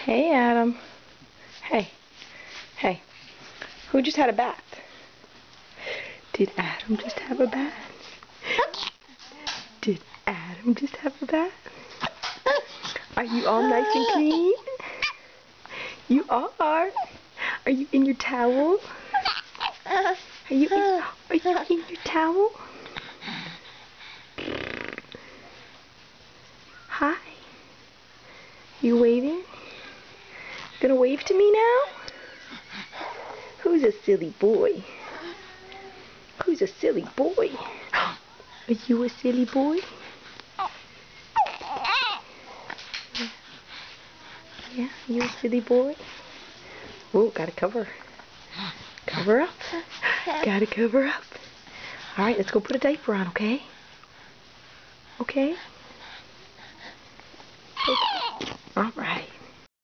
Hey, Adam. Hey. Hey. Who just had a bath? Did Adam just have a bath? Did Adam just have a bath? Are you all nice and clean? You are. Are you in your towel? Are you in your towel? Hi. You waving? Gonna wave to me now? Who's a silly boy? Who's a silly boy? Are you a silly boy? Yeah, you a silly boy? Oh, gotta cover. Cover up. Gotta cover up. Alright, let's go put a diaper on, okay? Okay? Okay. Alright.